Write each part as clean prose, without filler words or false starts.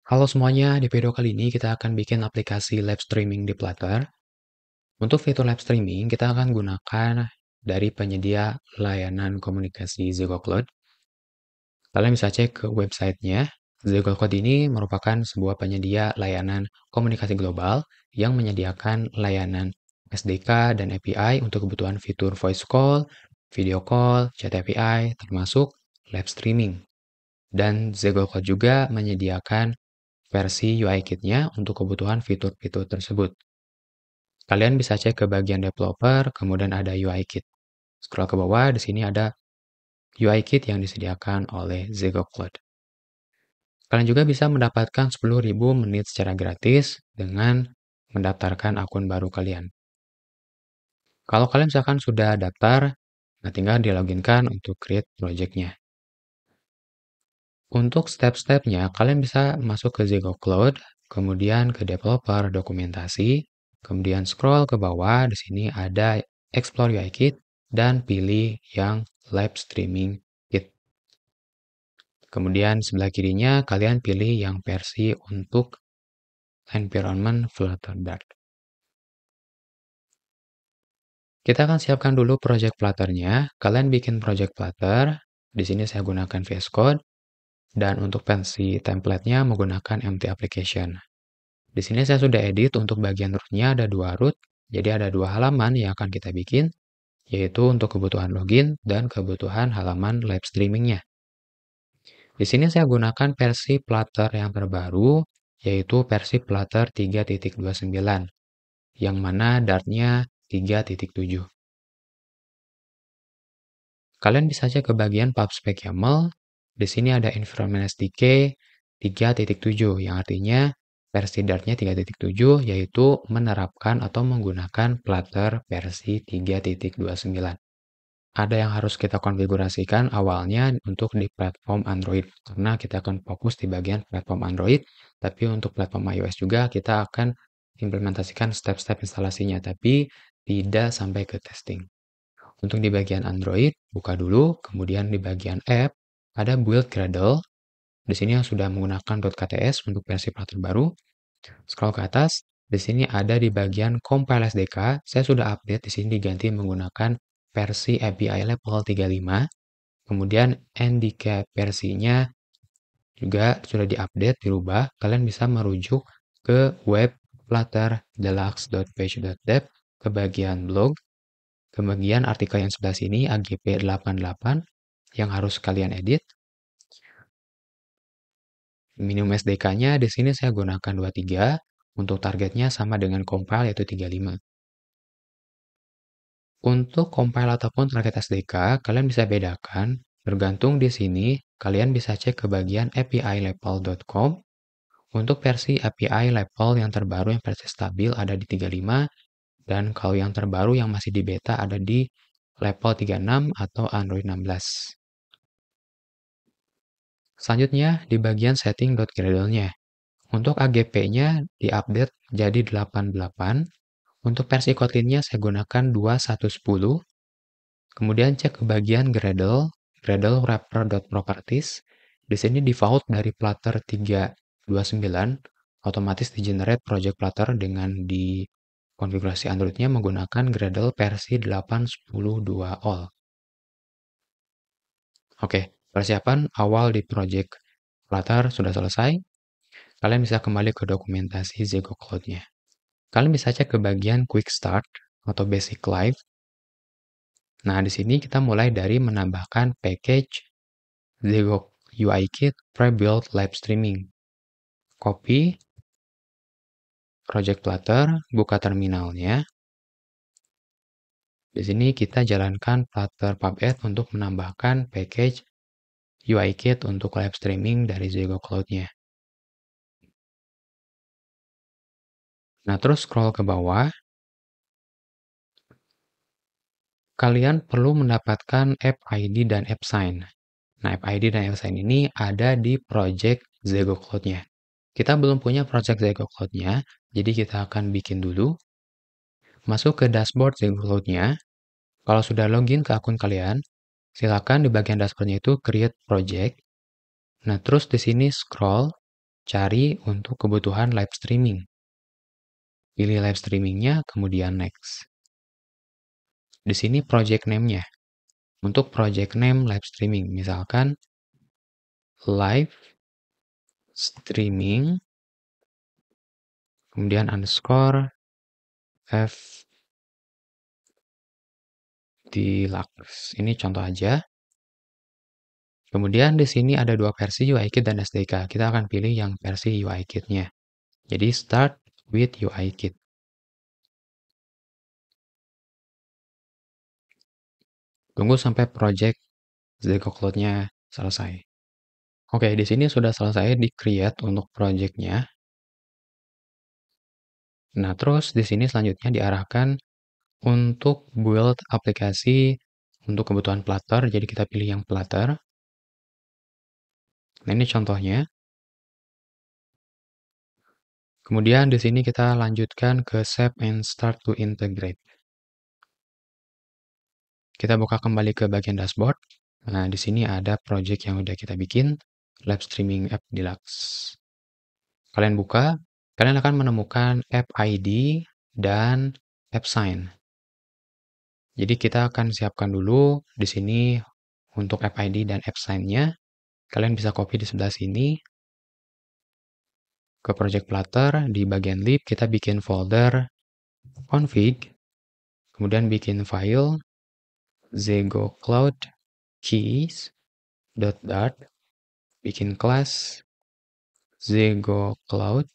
Halo semuanya, di video kali ini kita akan bikin aplikasi live streaming di Flutter. Untuk fitur live streaming, kita akan gunakan dari penyedia layanan komunikasi Ziggo Cloud. Kalian bisa cek ke websitenya. Ziggo Cloud ini merupakan sebuah penyedia layanan komunikasi global yang menyediakan layanan SDK dan API untuk kebutuhan fitur voice call, video call, chat API, termasuk live streaming. Dan Ziggo Cloud juga menyediakan versi UI Kit-nya untuk kebutuhan fitur-fitur tersebut. Kalian bisa cek ke bagian developer, kemudian ada UI Kit. Scroll ke bawah, di sini ada UI Kit yang disediakan oleh Ziggo Cloud. Kalian juga bisa mendapatkan 10.000 menit secara gratis dengan mendaftarkan akun baru kalian. Kalau kalian misalkan sudah daftar, nah tinggal di-loginkan untuk create project-nya. Untuk step-stepnya, kalian bisa masuk ke Ziggo Cloud, kemudian ke developer dokumentasi, kemudian scroll ke bawah, di sini ada Explore UI Kit, dan pilih yang Live Streaming Kit. Kemudian sebelah kirinya, kalian pilih yang versi untuk environment Flutter Dart. Kita akan siapkan dulu project Flutter-nya. Kalian bikin project Flutter, di sini saya gunakan VS Code, dan untuk versi template-nya menggunakan empty application. Di sini saya sudah edit untuk bagian root-nya ada 2 root, jadi ada 2 halaman yang akan kita bikin, yaitu untuk kebutuhan login dan kebutuhan halaman live streaming-nya. Di sini saya gunakan versi Flutter yang terbaru, yaitu versi Flutter 3.29, yang mana Dart-nya 3.7. Kalian bisa cek ke bagian PubSpec YAML, di sini ada Environment SDK 3.7, yang artinya versi Dart-nya 3.7 yaitu menerapkan atau menggunakan Flutter versi 3.29. Ada yang harus kita konfigurasikan awalnya untuk di platform Android, karena kita akan fokus di bagian platform Android, tapi untuk platform iOS juga kita akan implementasikan step-step instalasinya, tapi tidak sampai ke testing. Untuk di bagian Android, buka dulu, kemudian di bagian app, ada build Gradle. Di sini yang sudah menggunakan .kts untuk versi Flutter baru. Scroll ke atas, di sini ada di bagian Compile SDK, saya sudah update, di sini diganti menggunakan versi API level 35. Kemudian NDK versinya juga sudah diupdate, dirubah. Kalian bisa merujuk ke web Flutter deluxe.page.dev ke bagian blog. Kemudian artikel yang sebelah sini AGP 88 yang harus kalian edit. Minimum SDK-nya di sini saya gunakan 23, untuk targetnya sama dengan compile yaitu 35. Untuk compile ataupun target SDK, kalian bisa bedakan tergantung di sini. Kalian bisa cek ke bagian apilevel.com. Untuk versi API level yang terbaru yang versi stabil ada di 35, dan kalau yang terbaru yang masih di beta ada di level 36 atau Android 16. Selanjutnya di bagian setting.gradle-nya. Untuk AGP-nya diupdate jadi 88. Untuk versi Kotlin-nya saya gunakan 2110. Kemudian cek ke bagian Gradle, Gradle wrapper.properties. Di sini default dari Flutter 3.29, otomatis di-generate project Flutter dengan di konfigurasi Android-nya menggunakan Gradle versi 8.10.2 all. Oke, persiapan awal di project Flutter sudah selesai. Kalian bisa kembali ke dokumentasi Ziggo Cloud-nya. Kalian bisa cek ke bagian Quick Start atau Basic Live. Nah, di sini kita mulai dari menambahkan package Ziggo UI Kit Pre-Built Live Streaming. Copy Project Flutter, buka terminalnya. Di sini kita jalankan Flutter PubAd untuk menambahkan package UI Kit untuk live streaming dari Ziggo Cloud-nya. Nah, terus scroll ke bawah. Kalian perlu mendapatkan app ID dan app sign. Nah, app ID dan app sign ini ada di project Ziggo Cloud-nya. Kita belum punya project Ziggo Cloud-nya, jadi kita akan bikin dulu. Masuk ke dashboard Ziggo Cloud-nya. Kalau sudah login ke akun kalian, silakan di bagian dashboard-nya itu create project. Nah, terus di sini scroll, cari untuk kebutuhan live streaming. Pilih live streamingnya, kemudian next. Di sini project name-nya. Untuk project name live streaming, misalkan live streaming, kemudian underscore F Deluxe. Ini contoh aja. Kemudian di sini ada dua versi UIKit dan SDK. Kita akan pilih yang versi UIKit-nya. Jadi start with UIKit. Tunggu sampai project Zego Cloud-nya selesai. Oke, di sini sudah selesai di-create untuk project-nya. Nah, terus di sini selanjutnya diarahkan untuk build aplikasi untuk kebutuhan Flutter. Jadi kita pilih yang Flutter. Nah, ini contohnya. Kemudian di sini kita lanjutkan ke Save and Start to Integrate. Kita buka kembali ke bagian dashboard. Nah, di sini ada project yang udah kita bikin, Live Streaming App Deluxe. Kalian buka, kalian akan menemukan App ID dan App Sign. Jadi kita akan siapkan dulu di sini untuk App ID dan App Sign-nya. Kalian bisa copy di sebelah sini. Ke Project Flutter, di bagian lib kita bikin folder config, kemudian bikin file Zego Cloud Keys .dart, bikin class Zego Cloud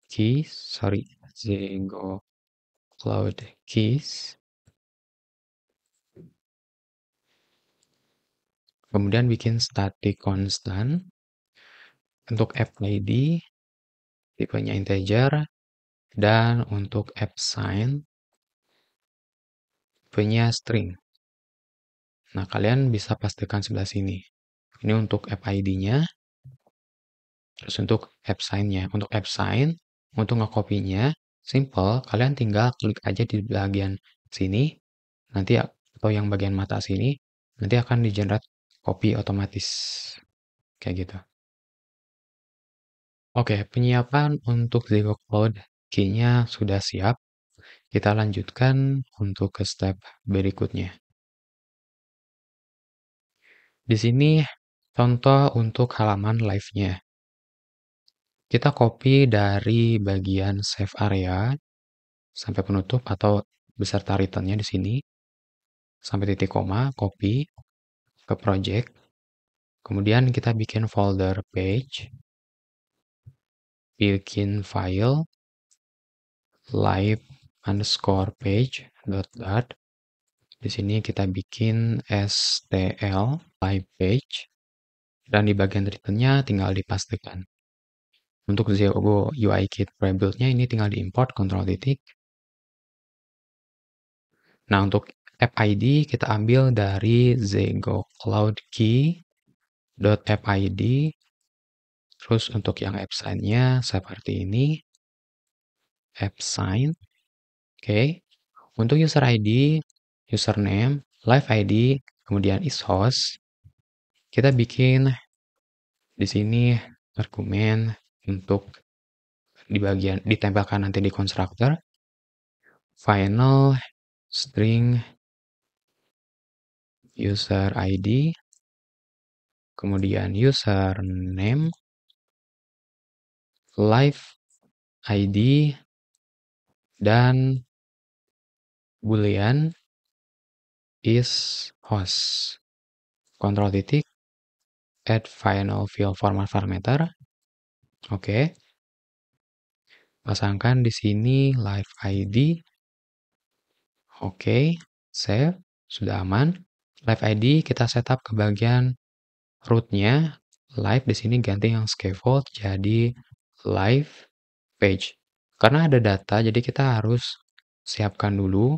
Keys, Zego Cloud Keys. Kemudian bikin static constant untuk app ID tipenya integer dan untuk app sign tipenya string. Nah, kalian bisa pastikan sebelah sini. Ini untuk app ID-nya. Terus untuk app sign-nya. Untuk app sign, untuk nge-copy-nya, simple. Kalian tinggal klik aja di bagian sini. Nanti atau yang bagian mata sini. Nanti akan di-generate copy otomatis. Kayak gitu. Oke, penyiapan untuk Zego Cloud Key-nya sudah siap. Kita lanjutkan untuk ke step berikutnya. Di sini contoh untuk halaman live-nya. Kita copy dari bagian save area sampai penutup atau beserta return-nya di sini. Sampai titik koma, copy ke project. Kemudian kita bikin folder page. Bikin file live underscore page.dart. Di sini kita bikin stl live page. Dan di bagian return-nya tinggal dipastikan. Untuk Zego UIKit prebuild-nya ini tinggal diimport, Ctrl titik. Nah, untuk app ID kita ambil dari Zego Cloud Key .app ID. Terus untuk yang app sign-nya seperti ini. App sign. Oke. Untuk user ID, username, live ID, kemudian is host. Kita bikin di sini argumen untuk di bagian ditempelkan nanti di constructor. Final string user ID, kemudian username, live ID, dan boolean is host. Ctrl titik, add final field format parameter. Oke. Pasangkan di sini live ID. Oke, save. Sudah aman. Live ID kita setup ke bagian root-nya. Live di sini ganti yang scaffold jadi live page. Karena ada data, jadi kita harus siapkan dulu.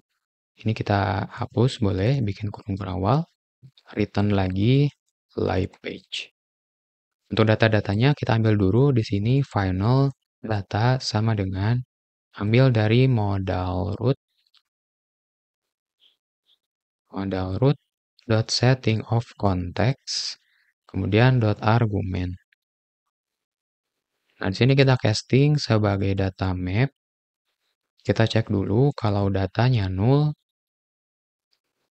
Ini kita hapus, boleh bikin kurung berawal. Return lagi live page. Untuk data-datanya kita ambil dulu di sini final data sama dengan ambil dari modal root dot setting of context kemudian dot argumen. Nah, di sini kita casting sebagai data map. Kita cek dulu kalau datanya null,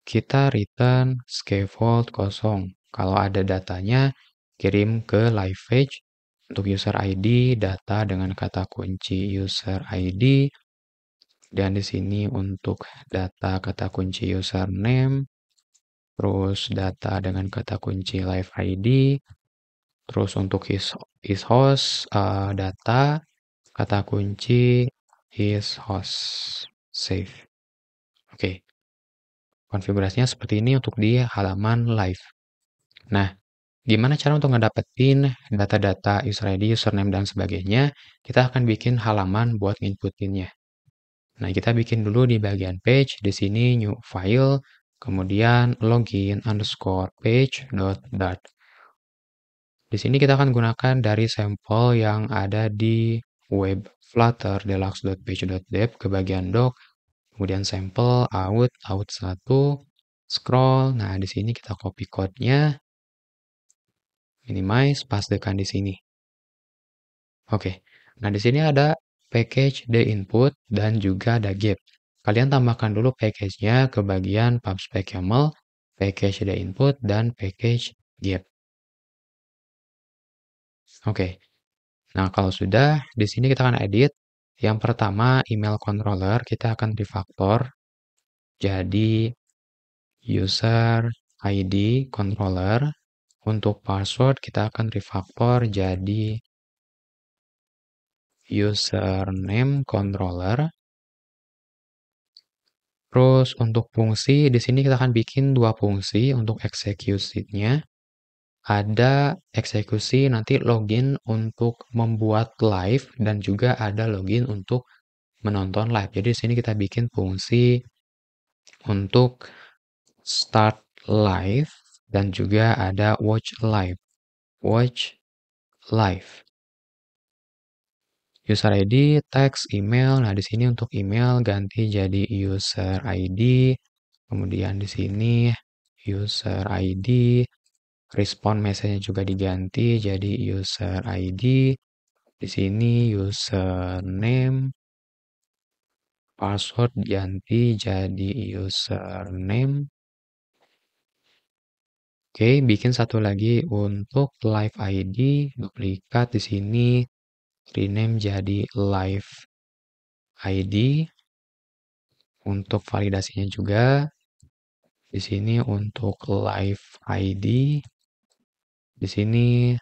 kita return scaffold kosong. Kalau ada datanya, kirim ke live page. Untuk user ID, data dengan kata kunci user ID. Dan di sini untuk data kata kunci username, terus data dengan kata kunci live ID, terus untuk is host, data kata kunci is host save. Oke, konfigurasinya seperti ini untuk di halaman live. Nah, gimana cara untuk ngedapetin data-data user ID, username, dan sebagainya? Kita akan bikin halaman buat nginputinnya. Nah, kita bikin dulu di bagian page, di sini new file, kemudian login underscore page dot dart. Di sini kita akan gunakan dari sampel yang ada di web flutter deluxe.page.dev ke bagian doc, kemudian sampel out 1, scroll. Nah, di sini kita copy code-nya, minimize, pastekan di sini. Oke. Nah, di sini ada package the input dan juga ada gap. Kalian tambahkan dulu package-nya ke bagian pubspec YAML, package the input dan package gap. Oke. Nah, kalau sudah, di sini kita akan edit. Yang pertama, email controller kita akan refactor jadi user ID controller. Untuk password kita akan refactor jadi username controller. Terus untuk fungsi, di sini kita akan bikin dua fungsi untuk eksekusinya. Ada eksekusi nanti login untuk membuat live dan juga ada login untuk menonton live. Jadi di sini kita bikin fungsi untuk start live dan juga ada watch live. Watch live. User ID, text, email. Nah, di sini untuk email ganti jadi user ID. Kemudian di sini user ID. Respon message juga diganti jadi user ID. Di sini username. Password ganti jadi username. Oke, bikin satu lagi untuk live ID, duplikat di sini, rename jadi live ID. Untuk validasinya juga di sini untuk live ID, di sini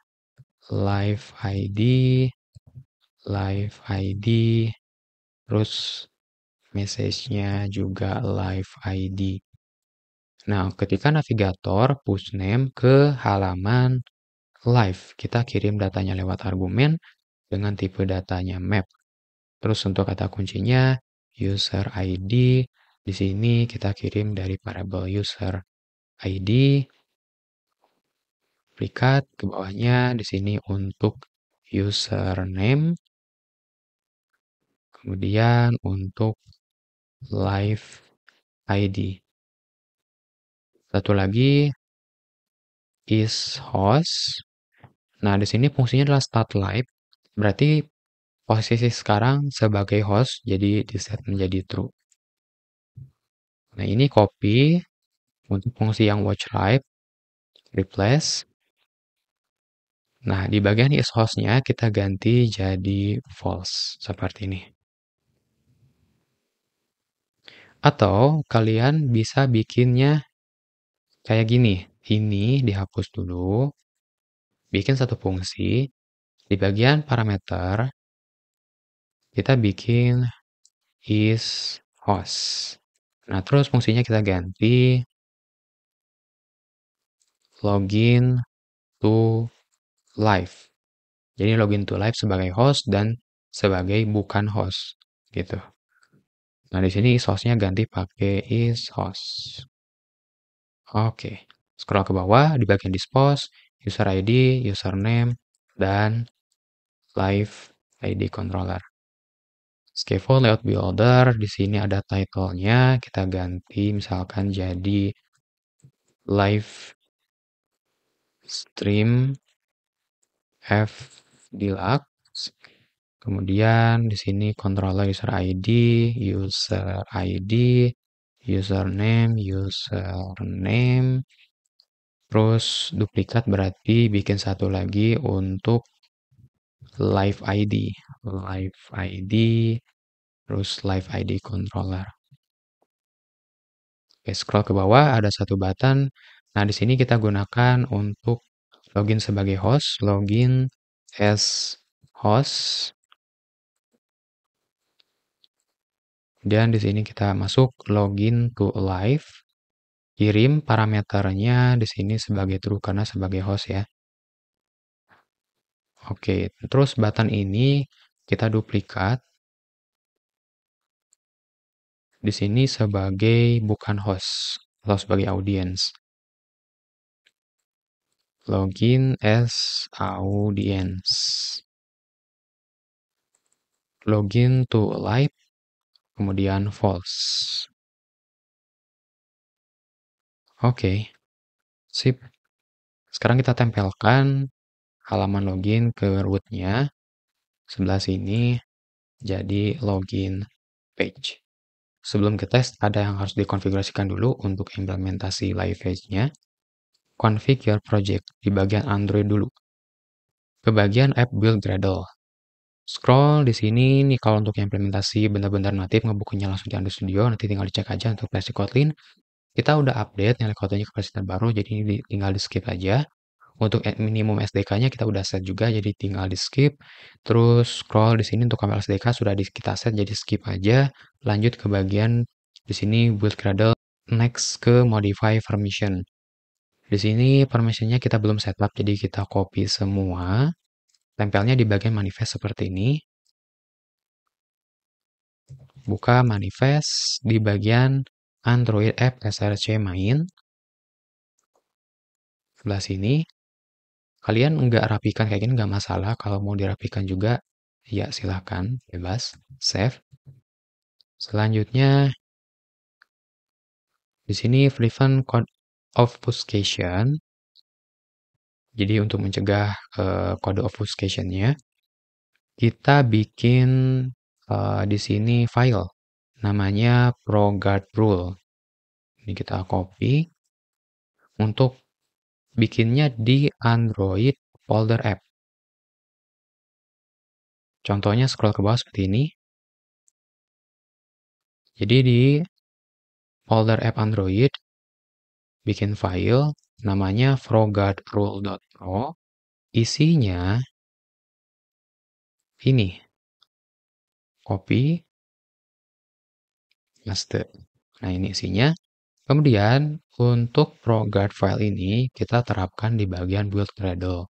live ID, live ID, terus message-nya juga live ID. Nah, ketika navigator push name ke halaman live, kita kirim datanya lewat argumen dengan tipe datanya map. Terus untuk kata kuncinya user ID, di sini kita kirim dari variable user ID. Duplikat ke bawahnya di sini untuk username. Kemudian untuk live ID. Satu lagi is host. Nah, di sini fungsinya adalah start live. Berarti posisi sekarang sebagai host, jadi di set menjadi true. Nah, ini copy untuk fungsi yang watch live, replace. Nah, di bagian is host-nya kita ganti jadi false, seperti ini. Atau kalian bisa bikinnya kayak gini. Ini dihapus dulu. Bikin satu fungsi. Di bagian parameter, kita bikin is host. Nah, terus fungsinya kita ganti login to live. Jadi login to live sebagai host dan sebagai bukan host gitu. Nah, di sini is host-nya ganti pakai is host. Oke. Scroll ke bawah di bagian dispose, user ID, username, dan live ID controller. Scaffold layout builder, di sini ada title-nya, kita ganti misalkan jadi live Stream F Deluxe. Kemudian di sini controller user ID, username, terus duplikat berarti bikin satu lagi untuk live ID, terus live ID controller. Oke, scroll ke bawah ada satu button. Nah, di sini kita gunakan untuk login sebagai host, login as host. Dan di sini kita masuk login to live. Kirim parameternya di sini sebagai true karena sebagai host ya. Oke, terus button ini kita duplikat di sini sebagai bukan host atau sebagai audience. Login as audience. Login to live, kemudian false. Oke, sip. Sekarang kita tempelkan halaman login ke rootnya. Sebelah sini jadi login page. Sebelum ke tes, ada yang harus dikonfigurasikan dulu untuk implementasi live page-nya. Config your project di bagian Android dulu. Ke bagian app build Gradle. Scroll di sini nih kalau untuk implementasi benar-benar natif ngebukunya langsung di Android Studio, nanti tinggal dicek aja untuk versi Kotlin. Kita udah update nilai Kotlinnya ke versi terbaru, jadi ini tinggal di skip aja. Untuk minimum SDK-nya kita udah set juga, jadi tinggal di skip. Terus scroll di sini untuk KML SDK sudah kita set, jadi skip aja. Lanjut ke bagian di sini build Gradle, next ke modify permission. Di sini permissionnya kita belum setup, jadi kita copy semua. Tempelnya di bagian manifest seperti ini. Buka manifest di bagian Android App SRC main. Sebelah sini. Kalian nggak rapikan kayak gini nggak masalah. Kalau mau dirapikan juga, ya silahkan, bebas. Save. Selanjutnya, di sini prevent code obfuscation. Jadi untuk mencegah kode obfuscation-nya, kita bikin di sini file namanya ProGuard Rule. Ini kita copy untuk bikinnya di Android folder app. Contohnya scroll ke bawah seperti ini. Jadi di folder app Android bikin file namanya ProGuardRule.pro. Isinya ini. Copy, paste. Nah, ini isinya. Kemudian, untuk ProGuard file ini, kita terapkan di bagian build Gradle.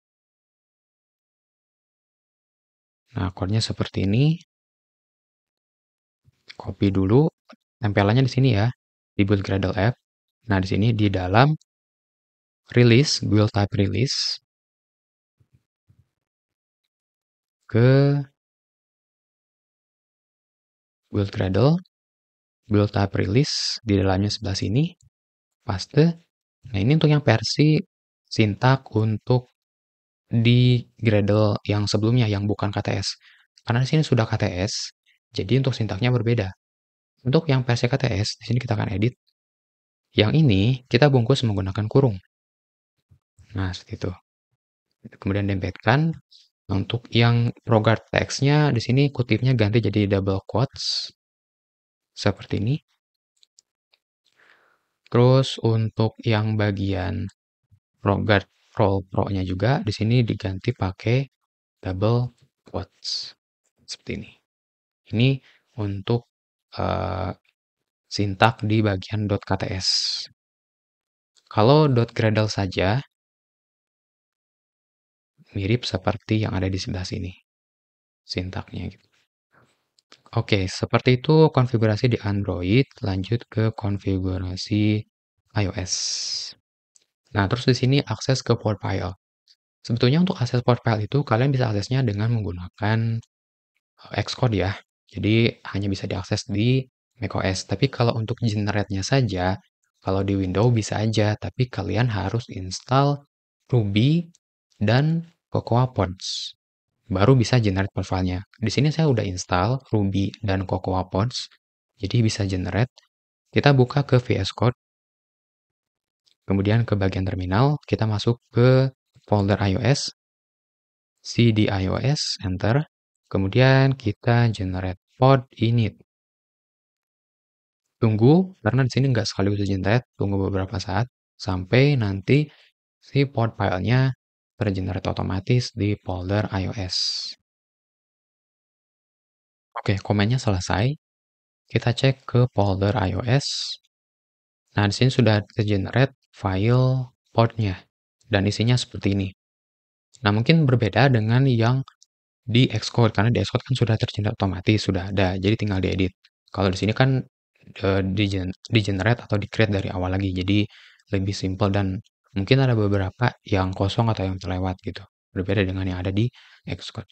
Nah, code-nya seperti ini. Copy dulu. Tempelannya di sini ya. Di build Gradle app. Nah, di sini di dalam release, build type release. Ke build Gradle. Build type release. Di dalamnya sebelah sini. Paste. Nah, ini untuk yang versi sintak untuk di Gradle yang sebelumnya yang bukan KTS. Karena di sini sudah KTS, jadi untuk sintaknya berbeda. Untuk yang versi KTS, di sini kita akan edit. Yang ini kita bungkus menggunakan kurung. Nah, seperti itu. Kemudian dempetkan. Untuk yang ProGuard text-nya di sini kutipnya ganti jadi double quotes seperti ini. Terus untuk yang bagian ProGuard role pro-nya juga di sini diganti pakai double quotes seperti ini. Ini untuk sintak di bagian .kts. Kalau .gradle saja mirip seperti yang ada di sebelah sini sintaknya gitu. Oke, seperti itu konfigurasi di Android. Lanjut ke konfigurasi iOS. Nah, terus di sini akses ke port file. Sebetulnya untuk akses port file itu kalian bisa aksesnya dengan menggunakan Xcode ya. Jadi hanya bisa diakses di macOS. Tapi kalau untuk generate-nya saja, kalau di Windows bisa aja, tapi kalian harus install Ruby, dan Cocoa Pods. Baru bisa generate profile-nya. Di sini saya udah install Ruby dan Cocoa Pods, jadi bisa generate. Kita buka ke VS Code, kemudian ke bagian terminal, kita masuk ke folder iOS, cd iOS, enter, kemudian kita generate pod init. Tunggu, karena di sini nggak sekaligus generate, tunggu beberapa saat, sampai nanti si pod file-nya tergenerate otomatis di folder iOS. Oke, komennya selesai. Kita cek ke folder iOS. Nah, di sini sudah tergenerate file podnya, dan isinya seperti ini. Nah, mungkin berbeda dengan yang di Xcode, karena di Xcode kan sudah tergenerate otomatis, sudah ada, jadi tinggal diedit. Kalau di sini kan di-generate atau di-create dari awal lagi, jadi lebih simple dan mungkin ada beberapa yang kosong atau yang terlewat gitu. Berbeda dengan yang ada di Xcode.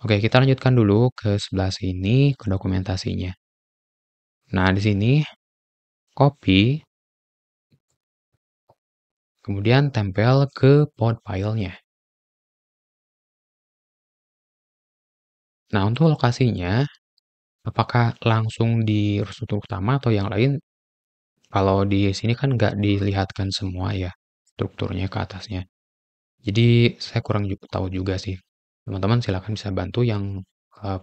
Oke, kita lanjutkan dulu ke sebelah sini ke dokumentasinya. Nah, di sini copy, kemudian tempel ke pod filenya. Nah, untuk lokasinya, apakah langsung di struktur utama atau yang lain? Kalau di sini kan nggak dilihatkan semua ya strukturnya ke atasnya. Jadi saya kurang tahu juga sih. Teman-teman silakan bisa bantu yang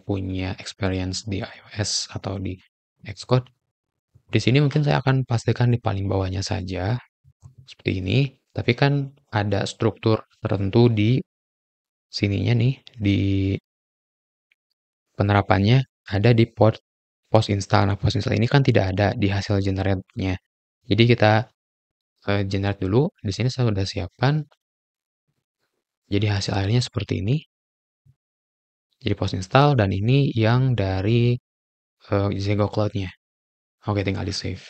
punya experience di iOS atau di Xcode. Di sini mungkin saya akan pastikan di paling bawahnya saja seperti ini. Tapi kan ada struktur tertentu di sininya nih, di penerapannya ada di post install. Nah, post install ini kan tidak ada di hasil generate-nya. Jadi kita generate dulu. Di sini saya sudah siapkan. Jadi hasil akhirnya seperti ini. Jadi post install dan ini yang dari Zego Cloud-nya. Oke, tinggal di save.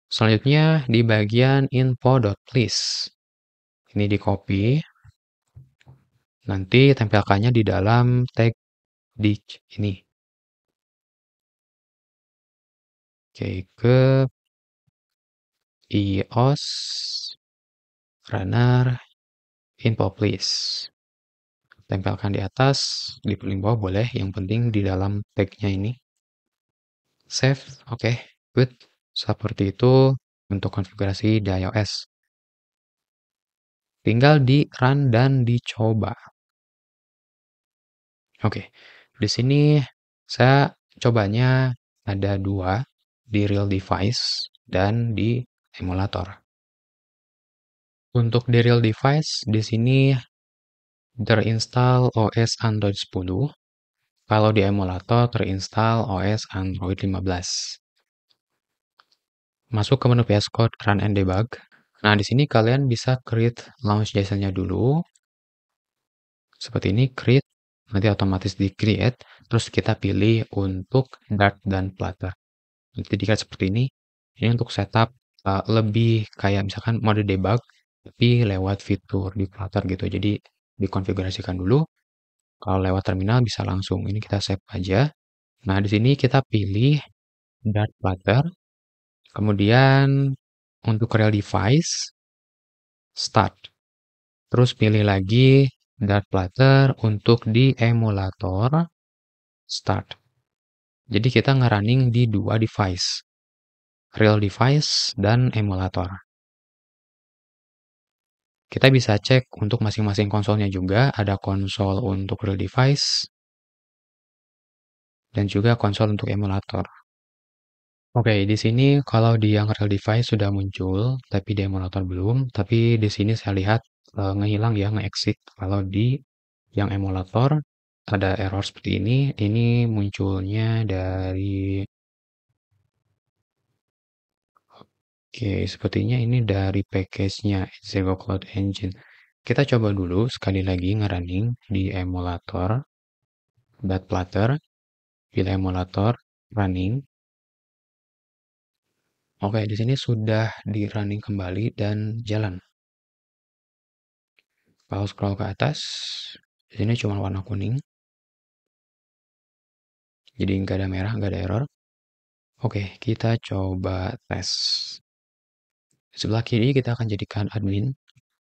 Selanjutnya di bagian info.please. Ini di copy. Nanti tempelkannya di dalam tag di ini. Oke, ke iOS runner info please. Tempelkan di atas, di paling bawah boleh, yang penting di dalam tag-nya ini. Save, oke, good. Seperti itu untuk konfigurasi di iOS. Tinggal di run dan dicoba. Oke, di sini saya cobanya ada dua, di real device dan di emulator. Untuk di real device, di sini terinstall OS Android 10. Kalau di emulator terinstall OS Android 15. Masuk ke menu VS Code, Run and Debug. Nah, di sini kalian bisa create launch JSON-nya dulu. Seperti ini, create. Nanti otomatis di-create. Terus kita pilih untuk Dart dan Flutter. Nanti di-create seperti ini. Ini untuk setup lebih kayak misalkan mode debug, tapi lewat fitur di Flutter gitu. Jadi dikonfigurasikan dulu. Kalau lewat terminal bisa langsung. Ini kita save aja. Nah, di sini kita pilih Dart Flutter. Kemudian untuk real device, start. Terus pilih lagi Dart Flutter untuk di emulator, start. Jadi kita nge-running di dua device, real device dan emulator. Kita bisa cek untuk masing-masing konsolnya juga, ada konsol untuk real device dan juga konsol untuk emulator. Oke, di sini kalau di yang real device sudah muncul, tapi di emulator belum. Tapi di sini saya lihat ngehilang ya, nge-exit. Kalau di yang emulator ada error seperti ini munculnya dari, oke, sepertinya ini dari package-nya Zego Cloud Engine. Kita coba dulu sekali lagi nge-running di emulator, Flutter, pilih emulator, running. Oke, di sini sudah di running kembali dan jalan. Kalau scroll ke atas, di sini cuma warna kuning. Jadi nggak ada merah, nggak ada error. Oke, kita coba tes. Sebelah kiri kita akan jadikan admin,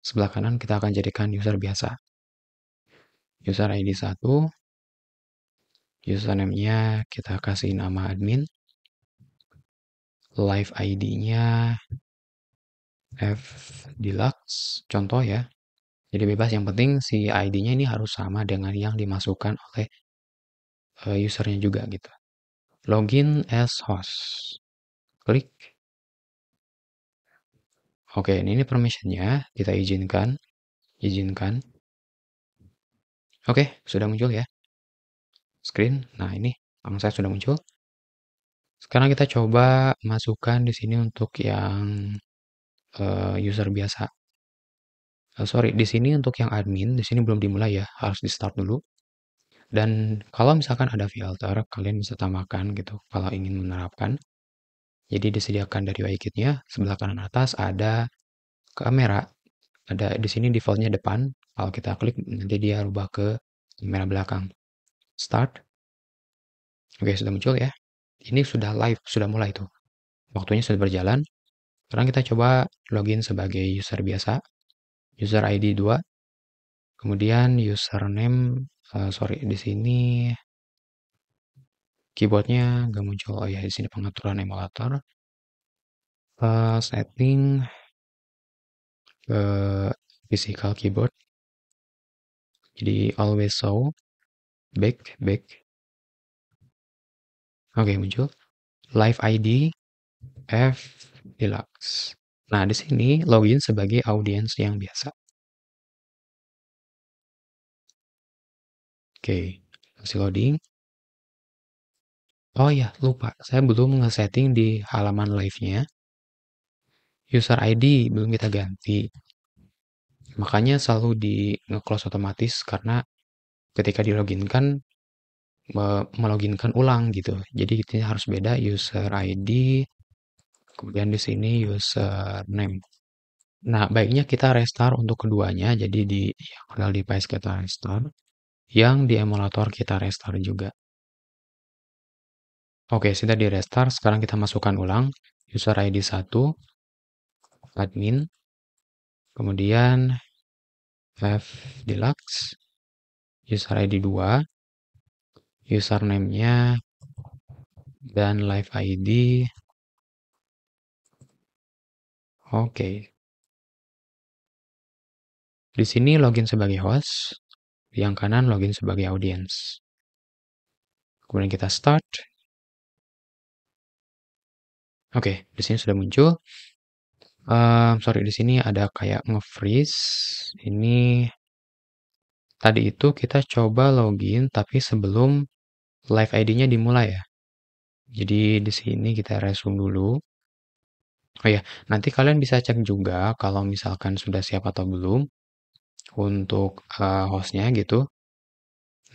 sebelah kanan kita akan jadikan user biasa. User ID 1, username-nya kita kasih nama admin, live ID-nya F Deluxe, contoh ya. Jadi bebas, yang penting si ID-nya ini harus sama dengan yang dimasukkan oleh usernya juga gitu. Login as host. Klik. Oke, ini permission-nya kita izinkan. Izinkan. Oke, sudah muncul ya screen. Nah, ini saya sudah muncul. Sekarang kita coba masukkan di sini untuk yang user biasa. Sorry, di sini untuk yang admin, di sini belum dimulai ya, harus di start dulu. Dan kalau misalkan ada filter, kalian bisa tambahkan gitu kalau ingin menerapkan. Jadi disediakan dari UI kit-nya, sebelah kanan atas ada kamera. Ada di sini defaultnya depan. Kalau kita klik nanti dia rubah ke kamera belakang. Start. Oke, sudah muncul ya. Ini sudah live, sudah mulai tuh. Waktunya sudah berjalan. Sekarang kita coba login sebagai user biasa. User ID 2. Kemudian username, sorry, di sini keyboardnya nggak muncul. Oh ya, di sini pengaturan emulator. Setting ke physical keyboard. Jadi always show. Back. Oke, muncul. Live ID F Deluxe. Nah, di sini login sebagai audiens yang biasa. Oke, masih loading. Oh ya, lupa. Saya belum nge-setting di halaman live-nya. User ID belum kita ganti. Makanya selalu di nge-close otomatis karena ketika di login kan meloginkan ulang gitu. Jadi kita harus beda user ID, kemudian di sini username. Nah, baiknya kita restart untuk keduanya. Jadi di yang real device kita restart, yang di emulator kita restart juga. Oke, sudah di restart. Sekarang kita masukkan ulang user ID 1, admin, kemudian F Deluxe, user ID 2, username-nya, dan live ID. Oke. Di sini login sebagai host, yang kanan login sebagai audience. Kemudian kita start. Oke, di sini sudah muncul. Sorry, di sini ada kayak nge-freeze. Ini tadi itu kita coba login, tapi sebelum live ID-nya dimulai ya. Jadi di sini kita resume dulu. Oh ya, nanti kalian bisa cek juga kalau misalkan sudah siap atau belum untuk hostnya gitu.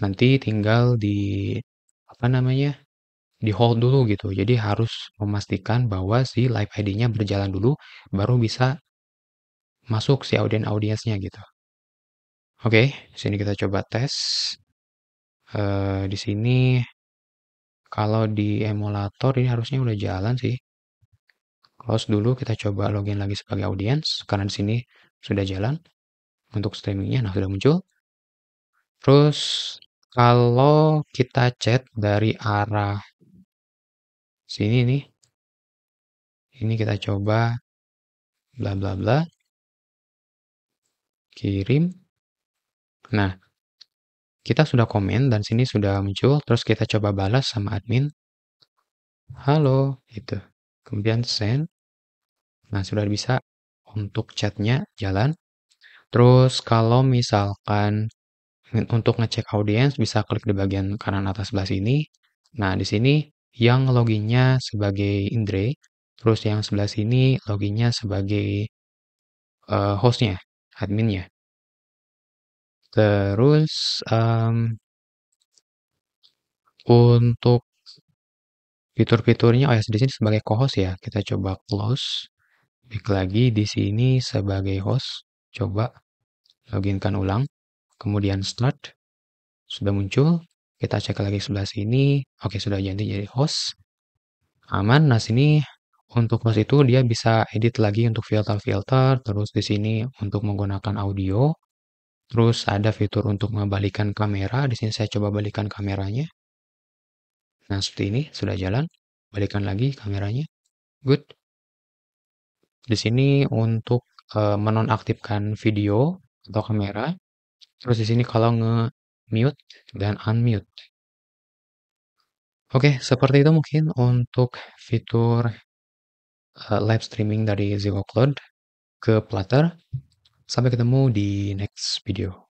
Nanti tinggal di apa namanya, di hold dulu gitu. Jadi harus memastikan bahwa si live ID-nya berjalan dulu, baru bisa masuk si audiensnya gitu. Oke, di sini kita coba tes. Di sini kalau di emulator ini harusnya udah jalan sih. Close dulu, kita coba login lagi sebagai audiens karena di sini sudah jalan untuk streamingnya. Nah, sudah muncul. Terus kalau kita chat dari arah sini nih, ini kita coba bla bla bla, kirim. Nah, kita sudah komen dan sini sudah muncul. Terus kita coba balas sama admin. Halo, gitu. Kemudian send. Nah, sudah bisa untuk chatnya jalan. Terus kalau misalkan untuk ngecek audiens bisa klik di bagian kanan atas sebelah sini. Nah, di sini yang loginnya sebagai Indre, terus yang sebelah sini loginnya sebagai hostnya, adminnya. Terus untuk fitur-fiturnya, oh ya di sini sebagai co-host ya. Kita coba close. Klik lagi di sini sebagai host. Coba loginkan ulang. Kemudian start. Sudah muncul. Kita cek lagi sebelah sini. Oke, sudah jadi host. Aman. Nah, sini Untuk host itu dia bisa edit lagi untuk filter-filter, terus di sini untuk menggunakan audio, terus ada fitur untuk membalikan kamera, di sini saya coba balikan kameranya. Nah, seperti ini sudah jalan. Balikan lagi kameranya. Good. Di sini untuk menonaktifkan video atau kamera, terus di sini kalau nge-mute dan unmute. Oke, seperti itu mungkin untuk fitur live streaming dari Zero Cloud ke Flutter. Sampai ketemu di next video.